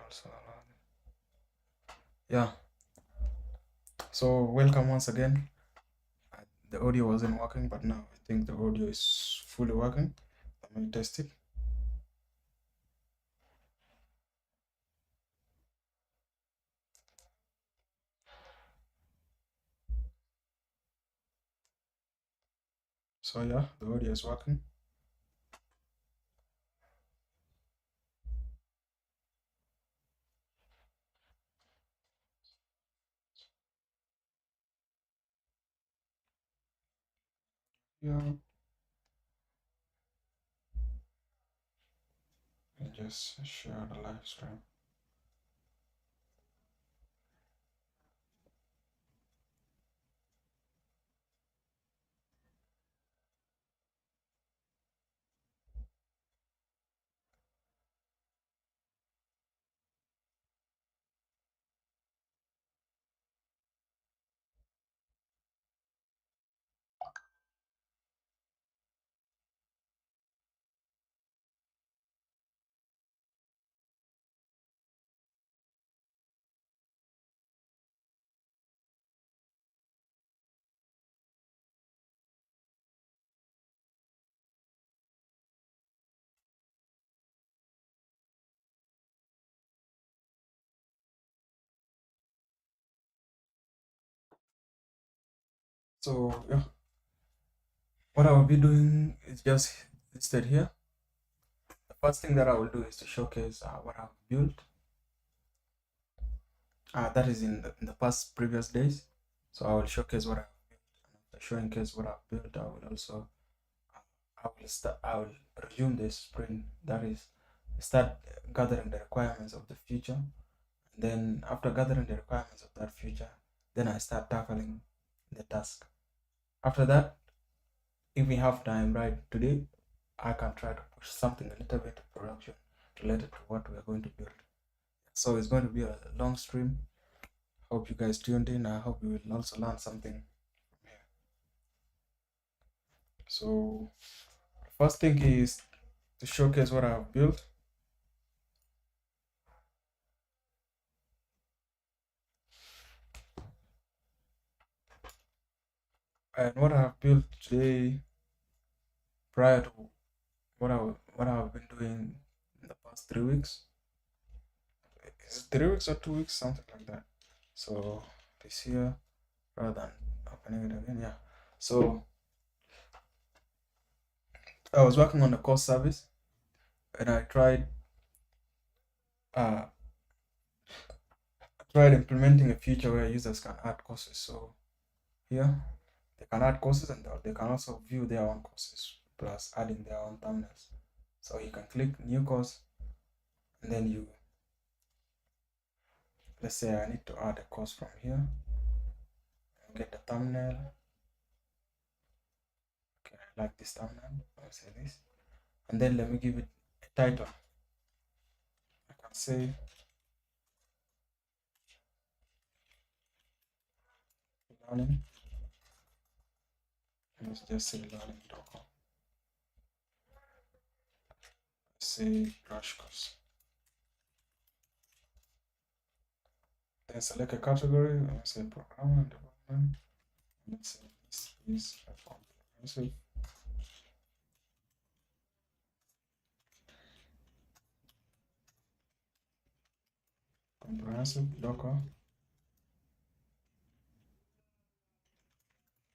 also yeah. So welcome once again. The audio wasn't working, but now I think the audio is fully working. Let me test it. So yeah, the audio is working. Yeah, and just share the live stream. So yeah, what I will be doing is just listed here. The first thing that I will do is to showcase what I've built. That is in the past previous days. So I will showcase what I've built. And after showing case what I've built, I will also I will resume this sprint. That is, start gathering the requirements of the future. And then after gathering the requirements of that future, then I start tackling the task. After that, if we have time, right today, I can try to push something a little bit to production related to what we are going to build. So it's going to be a long stream. Hope you guys tuned in. I hope you will also learn something from here. So the first thing is to showcase what I have built. And what I have built today, prior to what I've been doing in the past 3 weeks. Is it 3 weeks or 2 weeks? Something like that. So this here, rather than opening it again, yeah. So I was working on the course service, and I uh tried implementing a feature where users can add courses. So here they can add courses, and they can also view their own courses plus adding their own thumbnails. So you can click new course, and then let's say I need to add a course from here. Get the thumbnail. Okay, I like this thumbnail. I'll say this, and then let me give it a title. I can say learning. Let's just say learning.com. Say crash course. Then select a category. Let's say programming and development. Let's say this is comprehensive. Comprehensive Docker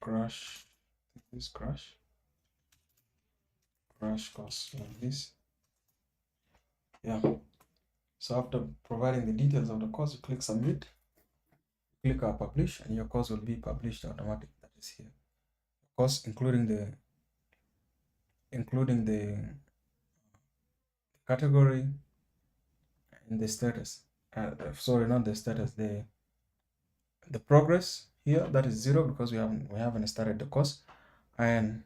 crash. This crash course like this. Yeah. So after providing the details of the course, you click submit, click publish, and your course will be published automatically. That is here. Of course, including the category and the status. Sorry, not the status. The progress here, that is 0 because we haven't started the course. And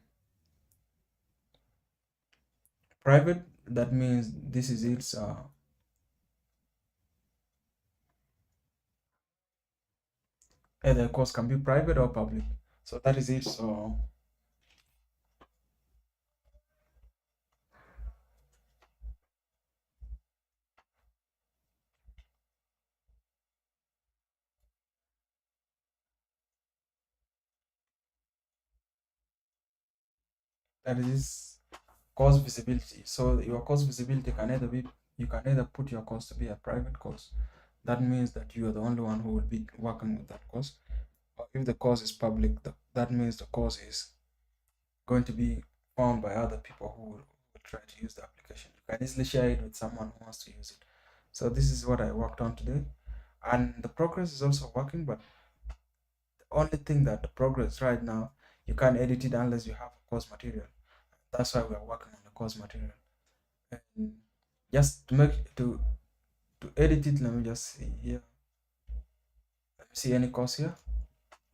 private, that means this is its either course can be private or public. So that is it. So that is course visibility. So your course visibility can either be, you can either put your course to be a private course. That means that you are the only one who will be working with that course. Or if the course is public, that means the course is going to be found by other people who will try to use the application. You can easily share it with someone who wants to use it. So this is what I worked on today, and the progress is also working. But the only thing that the progress right now, you can't edit it unless you have a course material. That's why we are working on the course material. And just to make to edit it, let me just see here. Let me see any course here.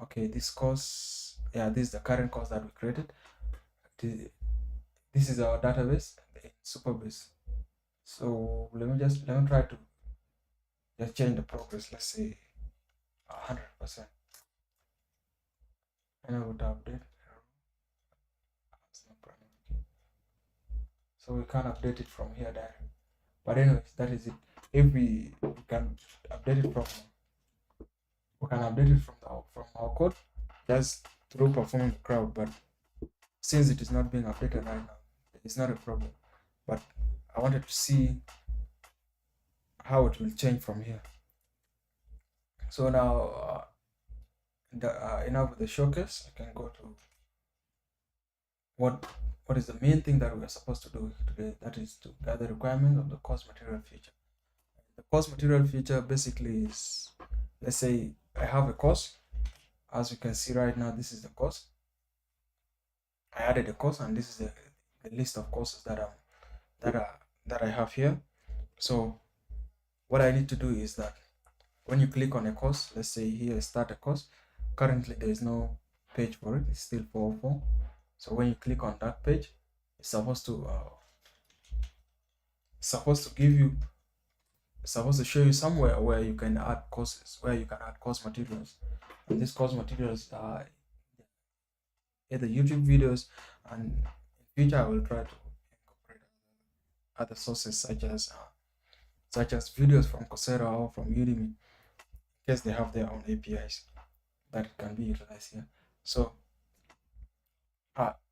Okay, this course, yeah, this is the current course that we created. This is our database in Superbase. So let me try to just change the progress. Let's say 100%. And I would update. So we can update it from here direct. But anyways, that is it. If we can update it from, we can update it from our code just through performing the crowd. But since it is not being updated right now, it's not a problem. But I wanted to see how it will change from here. So now, enough with the showcase. I can go to what is the main thing that we are supposed to do today. That is to gather requirements of the course material feature. The course material feature basically is, let's say I have a course. As you can see right now, this is the course. I added a course, and this is the list of courses that I have here. So what I need to do is that when you click on a course, let's say here start a course, currently there is no page for it, it's still 404. So when you click on that page, it's supposed to show you somewhere where you can add courses, where you can add course materials. And these course materials are either YouTube videos, and in future I will try to incorporate other sources such as videos from Coursera or from Udemy, in case they have their own APIs that can be utilized here. So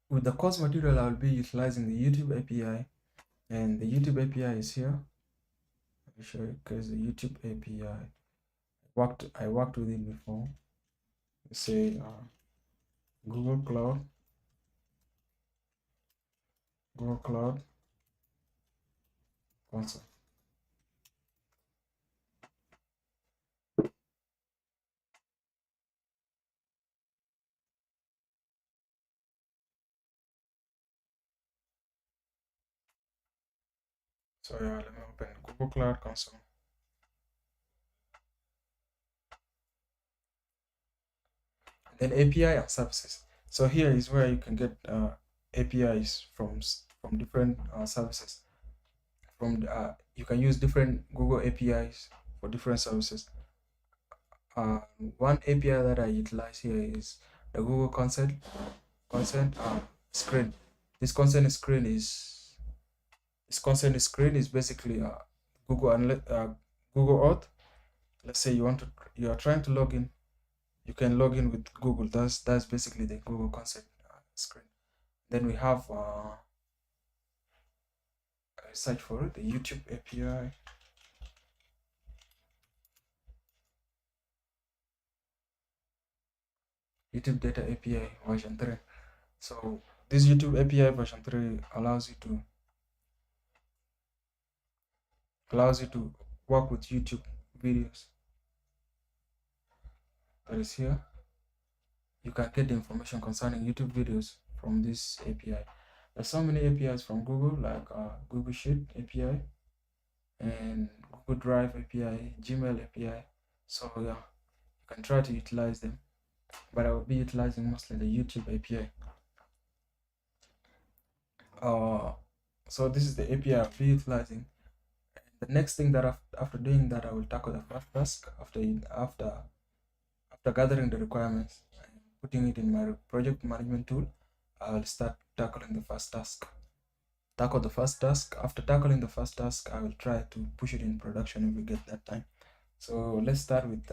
with the course material, I will be utilizing the YouTube API, and the YouTube API is here. Let me show you, because the YouTube API I worked with it before. Let's say Google Cloud Console. So yeah, let me open Google Cloud Console. And then API and services. So here is where you can get APIs from different services. You can use different Google APIs for different services. One API that I utilize here is the Google consent screen. This consent screen is basically Google Auth. Let's say you are trying to log in, you can log in with Google. That's basically the Google consent screen. Then we have I search for it, the YouTube API. YouTube Data API version 3. So this YouTube API version 3 allows you to work with YouTube videos. That is here. You can get the information concerning YouTube videos from this API. There's so many APIs from Google, like Google Sheet API and Google Drive API, Gmail API. So yeah, you can try to utilize them, but I will be utilizing mostly the YouTube API. So this is the API I'll be utilizing. The next thing that after doing that, I will tackle the first task after gathering the requirements and putting it in my project management tool. I will start tackling the first task. Tackle the first task. After tackling the first task, I will try to push it in production if we get that time. So let's start with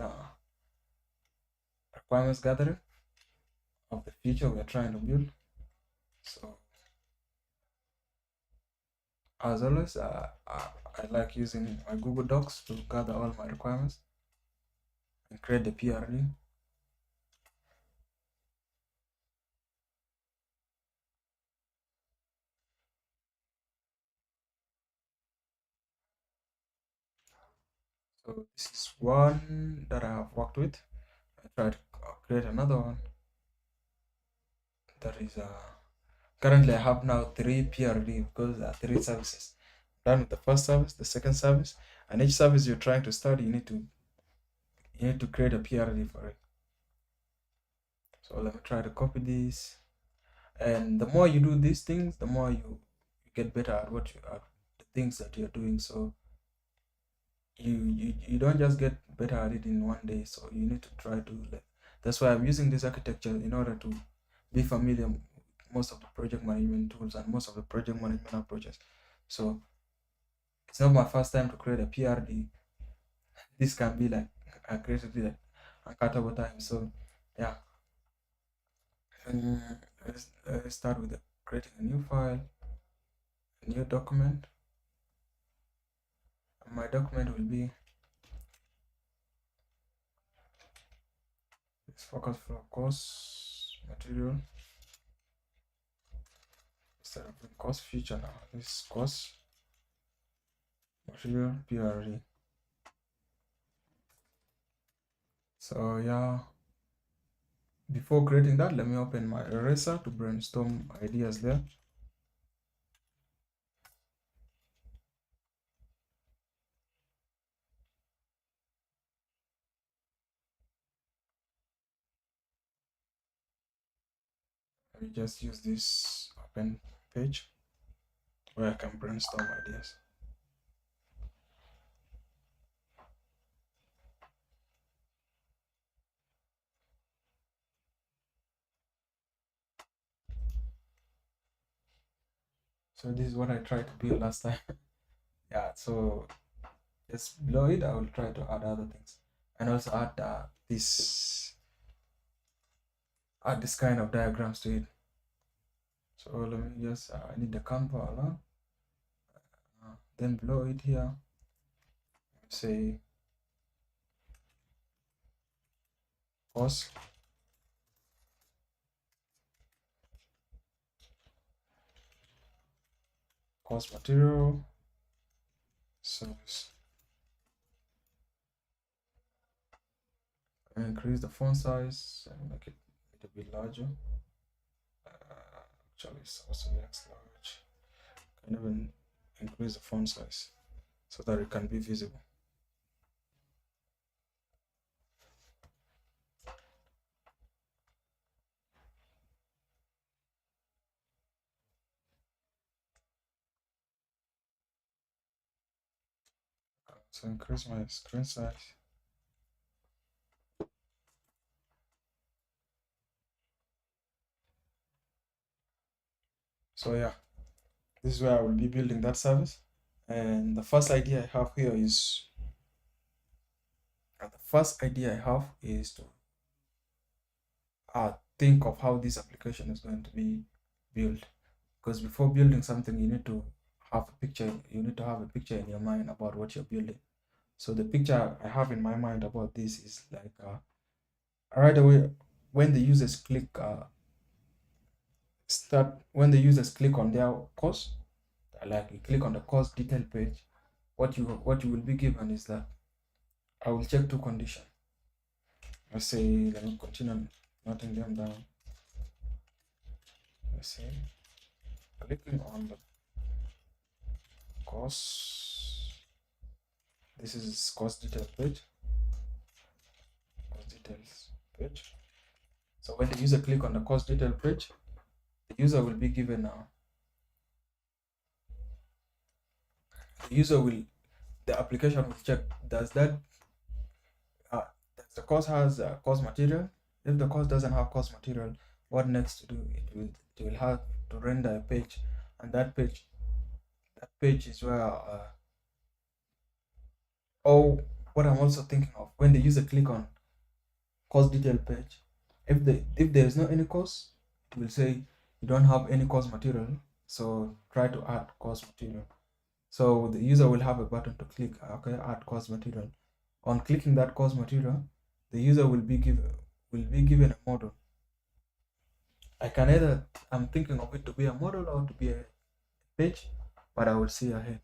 requirements gathering of the feature we are trying to build. So As always, I like using my Google Docs to gather all my requirements and create the PRD. So this is one that I have worked with. I try to create another one that is currently I have now 3 PRD because there are 3 services. Done with the first service, the second service, and each service you're trying to start, you need to create a PRD for it. So let me try to copy this. And the more you do these things, the more you get better at what you are, the things that you're doing. So you don't just get better at it in one day. So you need to try to like, that's why I'm using this architecture in order to be familiar with most of the project management tools and most of the project management approaches. So it's not my first time to create a PRD. This can be like I created it like a couple times. So yeah. And let's start with creating a new file, a new document. And my document will be this focus flow course material. Instead of the course feature now, this course material PRD. So yeah, before creating that, let me open my eraser to brainstorm ideas there. Let me just use this open page where I can brainstorm ideas. So this is what I tried to build last time. Yeah, so just below it, I will try to add other things and also add this kind of diagrams to it. So let me just I need the Canva alone. Then below it here, say course material service. Increase the font size and make it a little bit larger. Actually, it's also next large. Can even increase the font size so that it can be visible. So increase my screen size. So yeah, this is where I will be building that service. And the first idea I have here is to think of how this application is going to be built. Because before building something, you need to have a picture. You need to have a picture in your mind about what you're building. So the picture I have in my mind about this is like right away when the users click when the users click on their course, like you click on the course detail page, what you will be given is that I will check 2 conditions. Let's say let me continue noting them down. Let's say clicking on the course. This is course detail page. Course details page. So when the user click on the course detail page, the user will be given the application will check does the course has course material. If the course doesn't have course material, what next to do? It will have to render a page, and that page is where oh, what I'm also thinking of when the user click on course detail page, if there is no any course, it will say you don't have any course material, so try to add course material. So the user will have a button to click, okay, add course material. On clicking that course material, the user will be given a model. I can either, I'm thinking of it to be a model or to be a page, but I will see ahead.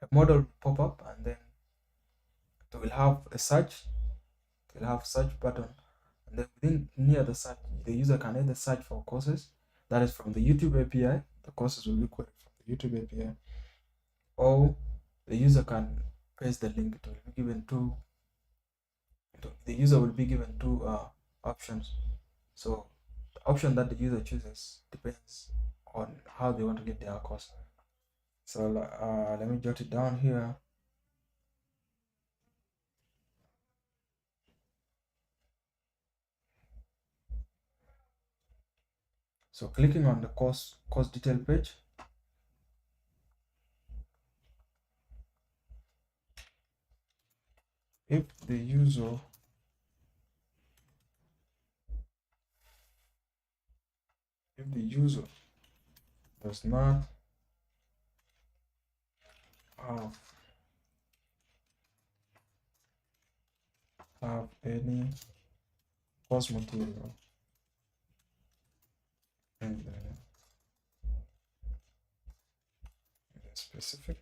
A model will pop up, and then it will have a search. It will have search button, and then within near the search, the user can either search for courses, that is from the YouTube API. The courses will be queried from the YouTube API, or the user can paste the link. It will be given two. The user will be given two options. So the option that the user chooses depends on how they want to get their course. So let me jot it down here. So clicking on the course detail page, if the user does not have any course material in the specific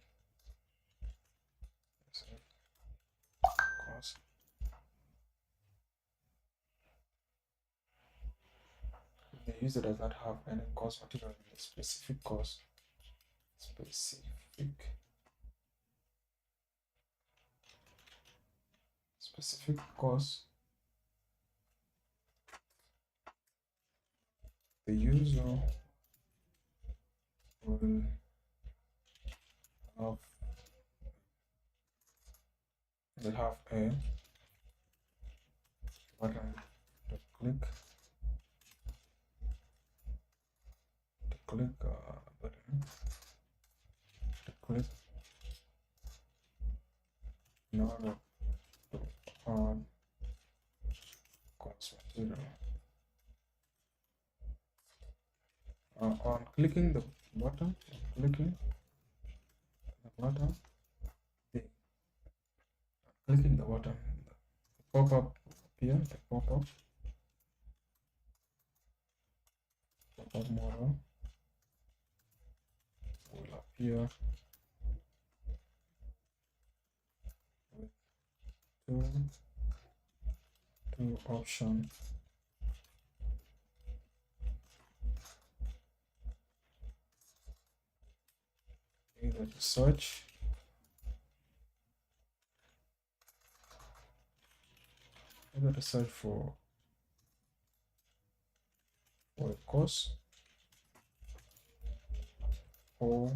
course, if the user does not have any course material in the specific course, the user will have a button to click button to click in order to on course material. On clicking the button, clicking the button, the pop-up appear, the pop-up model will appear with two options. Either to search for a course, or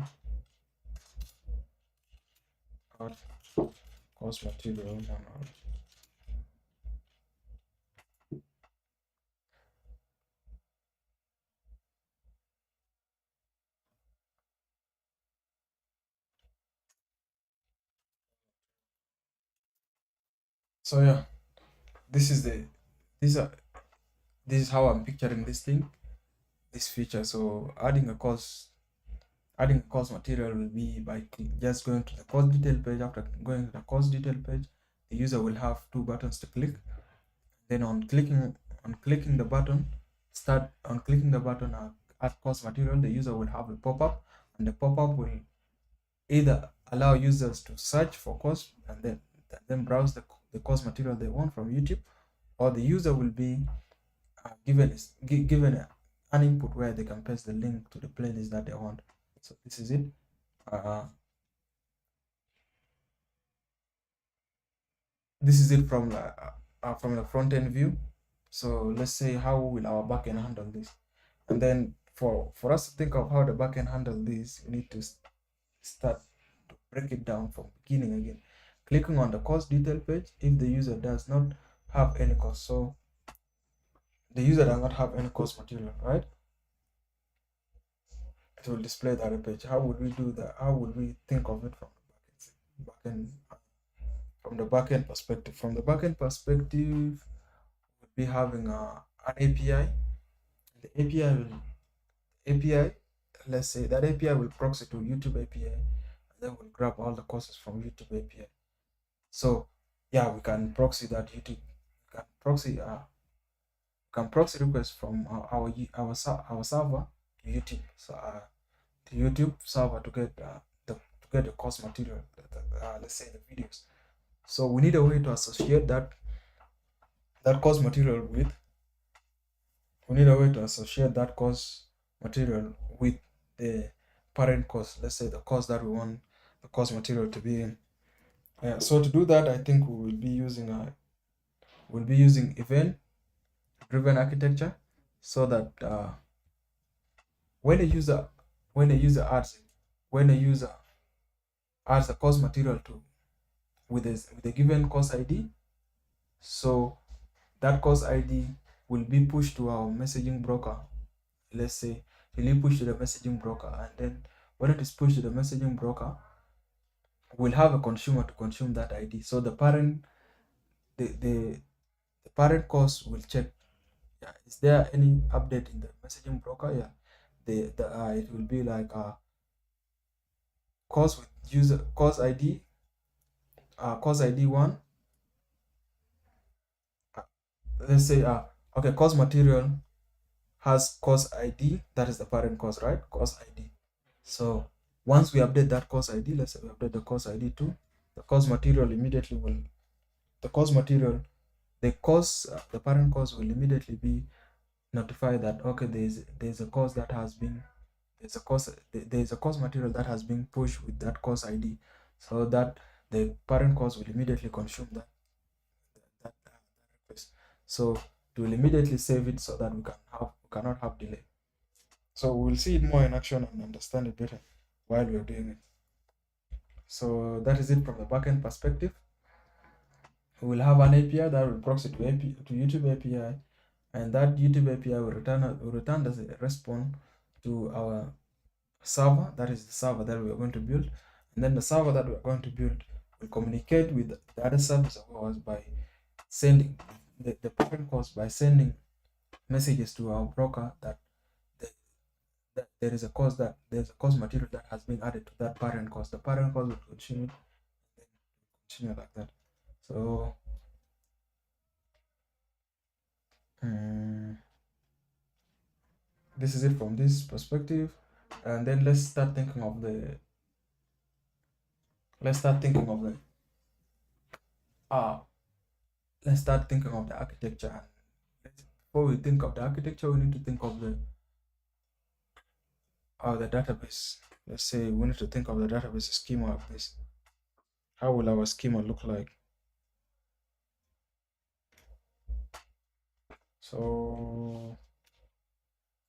add course material manual. So yeah, this is how I'm picturing this feature. So adding a course material will be by just going to the course detail page. After going to the course detail page, the user will have two buttons to click. Then on clicking the button, add course material, the user will have a pop-up, and the pop-up will either allow users to search for course and then browse the course material they want from YouTube, or the user will be given an input where they can paste the link to the playlist that they want. So this is it. This is it from the front end view. So let's say, how will our backend handle this? And then for us to think of how the backend handle this, we need to start to break it down from beginning again. Clicking on the course detail page, if the user does not have any course, so the user does not have any course material, right? It will display that page. How would we do that? How would we think of it from the backend perspective? From the backend perspective, we'll be having an API. The API, let's say that API will proxy to YouTube API, then we'll grab all the courses from YouTube API. So yeah, we can proxy that YouTube. We can proxy request from our server to YouTube. So the YouTube server to get the course material. Let's say the videos. So we need a way to associate that course material with. We need a way to associate that course material with the parent course. Let's say the course that we want the course material to be in. So to do that, I think we'll be using event-driven architecture, so that when a user when a user adds when a user adds a course material to with a given course ID, so that course ID will be pushed to our messaging broker. Let's say it will be pushed to the messaging broker, and then when it is pushed to the messaging broker, we'll have a consumer to consume that ID. So the parent course will check, yeah, is there any update in the messaging broker? Yeah, it will be like course with user course ID one. Let's say okay, course material has course ID, that is the parent course, right? Course ID. So once we update that course ID, let's say we update the course ID to the course material immediately will the course material the parent course will immediately be notified that okay, there's a course that has been there's a course material that has been pushed with that course ID, so that the parent course will immediately consume that request. So it will immediately save it so that we cannot have delay. So we'll see it more in action and understand it better while we're doing it. So that is it from the backend perspective. We will have an API that will proxy to YouTube API, and that YouTube API will return as a response to our server. That is the server that we are going to build, and then the server that we are going to build will communicate with the other service of ours by sending the parent course by sending messages to our broker that there's a course material that has been added to that parent course. The parent course will continue like that. So this is it from this perspective, and then let's start thinking of the uh let's start thinking of the architecture. Before we think of the architecture, we need to think of the database. Let's say we need to think of the database schema of this. How will our schema look like? So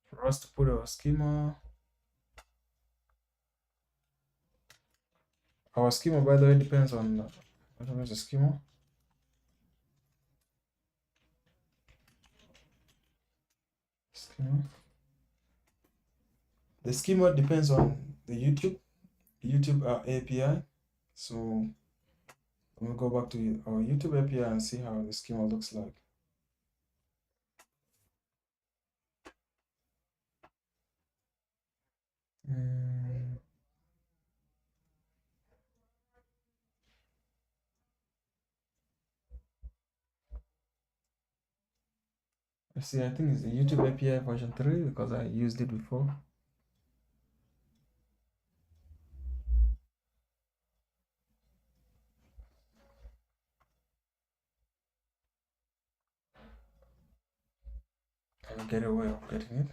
for us to put our schema, by the way, depends on what is the schema. The schema depends on the YouTube API. So we'll go back to our YouTube API and see how the schema looks like. Let's see, I think it's the YouTube API version 3 because I used it before. I'll get a way of getting it.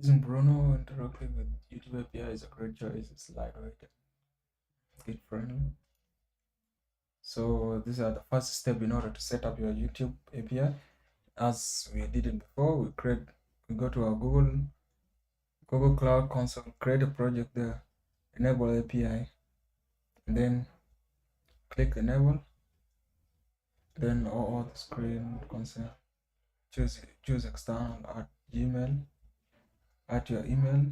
Using Bruno interacting with YouTube API is a great choice. It's lightweight and kid friendly. So these are the first step in order to set up your YouTube API. As we did it before, we go to our Google Cloud Console, create a project there, enable API, and then click enable. Then all the screen console, choose external at Gmail, add your email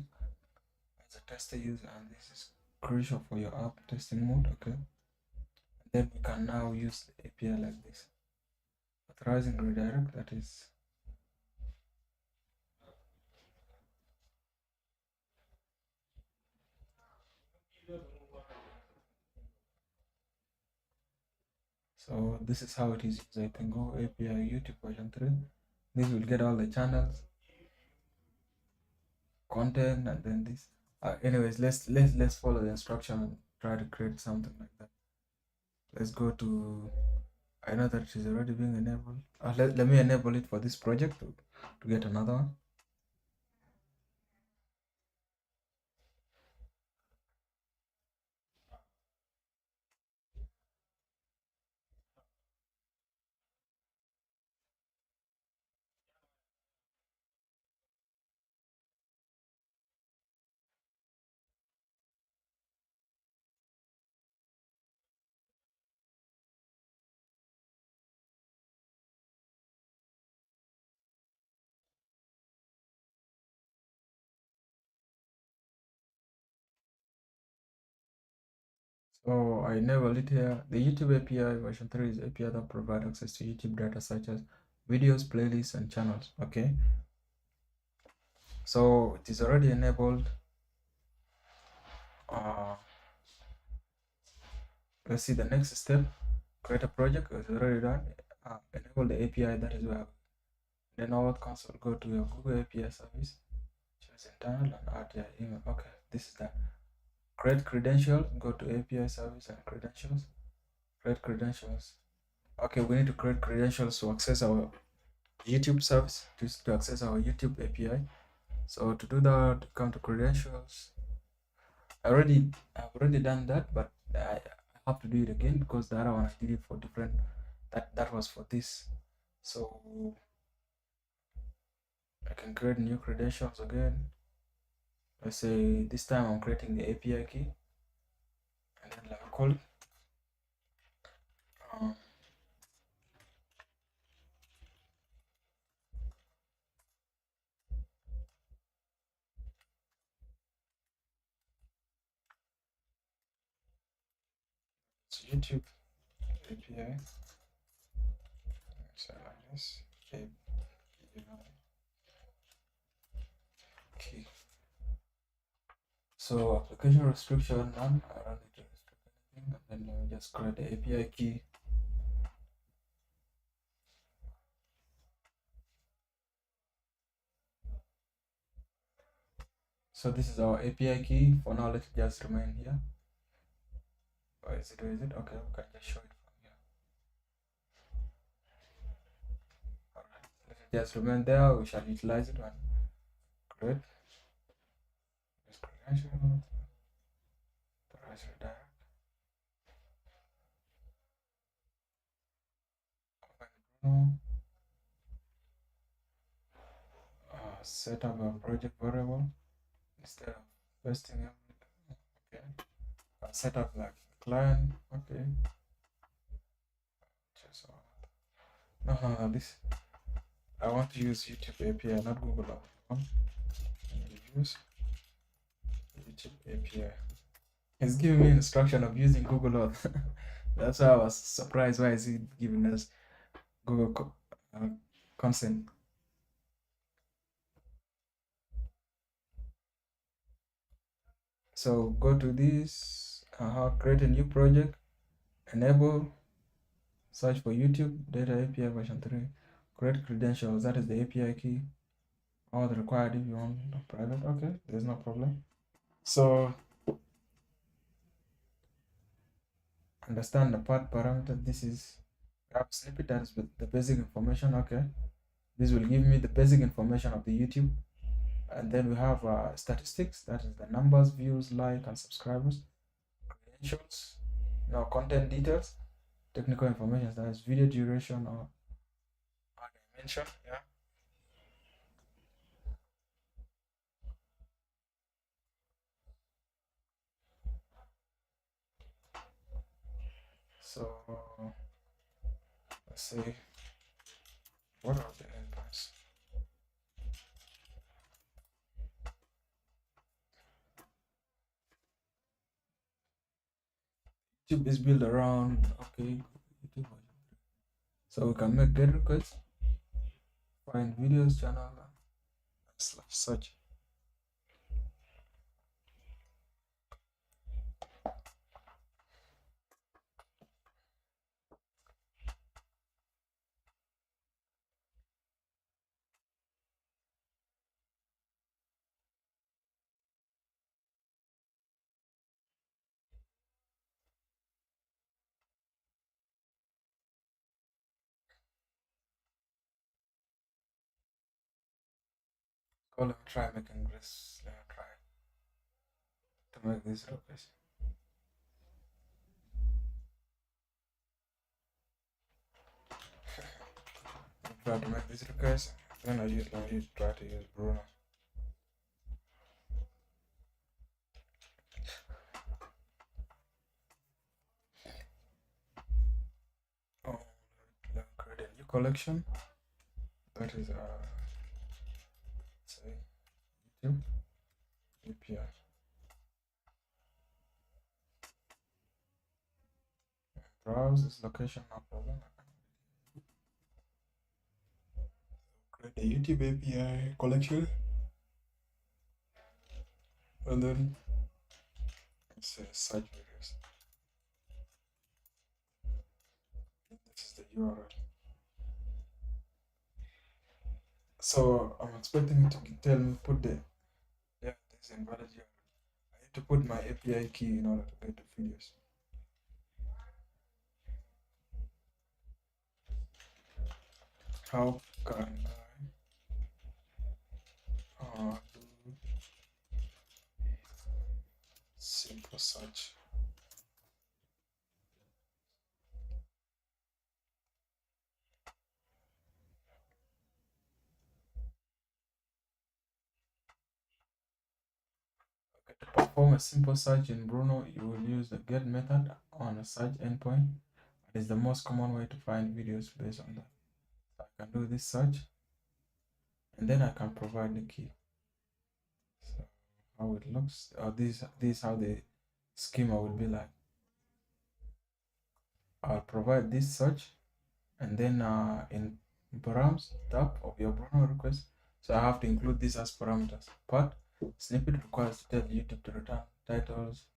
as a tester user, and this is crucial for your app testing mode. Okay, then we can now use the API like this. Authorizing redirect, that is so this is how it is. I can go API YouTube version 3. This will get all the channels, content, and then this. Anyways, let's follow the instruction and try to create something like that. Let's go to, I know that it is already being enabled. Let me enable it for this project to get another one. So I enabled it here. The YouTube API version 3 is API that provide access to YouTube data such as videos, playlists, and channels. Okay. So it is already enabled. Let's see the next step. Create a project is already done. Enable the API, that is where. Then our console, go to your Google API service, choose internal and add your email. Okay, this is that. Create credentials, go to API service and credentials. Create credentials. Okay, we need to create credentials to access our YouTube service, to access our YouTube API. So to do that, come to credentials. I've already done that, but I have to do it again because the other one I did it for different. That was for this. So I can create new credentials again. Let's say this time I'm creating the API key, and then I'll call it. So YouTube API. So like this. API key. So application restriction none. I don't need to restrict anything, and then just create the API key. So this is our API key. For now, let it just remain here. Or is it? Okay, we can just show it from here. Alright, let it just remain there. We shall utilize it when create this credential. Authorize redirect. Open Bruno. Set up a project variable instead of pasting everything. Okay. Set up like client. Okay. Just no, this. I want to use YouTube API, not Google Auth. Use YouTube API. It's giving me instruction of using Google Auth. That's why I was surprised. Why is it giving us Google consent? So go to this, create a new project, enable, search for YouTube data API version 3, create credentials, that is the API key, all the required if you want private. Okay, there's no problem. So understand the path parameter. This is app snippet, that is with the basic information. Okay, this will give me the basic information of the YouTube And then we have statistics, that is the numbers, views, like, and subscribers. Credentials, content details, technical information, that is video duration or dimension. Yeah. So let's see, what are the endpoints? YouTube is built around, okay, YouTube. So we can make get requests, find videos, channel, and search. So let me try making this. Let me try to make this request. Try to make this request. Then let me try to use Bruno. Oh, let me create a new collection. That is say YouTube API. Browse this location, no problem. Create a YouTube API collection, and then say search videos. This is the URL. So I'm expecting it to tell me put the this is invalid URL. I need to put my API key in order to get the videos. How can I do simple search? Okay, to perform a simple search in Bruno, you will use the get method on a search endpoint. It is the most common way to find videos based on that. So I can do this search, and then I can provide the key. So how it looks, this is how the schema will be like. I'll provide this search, and then in params tab of your Bruno request, so I have to include this as parameters. But snippet requires to tell YouTube to return titles,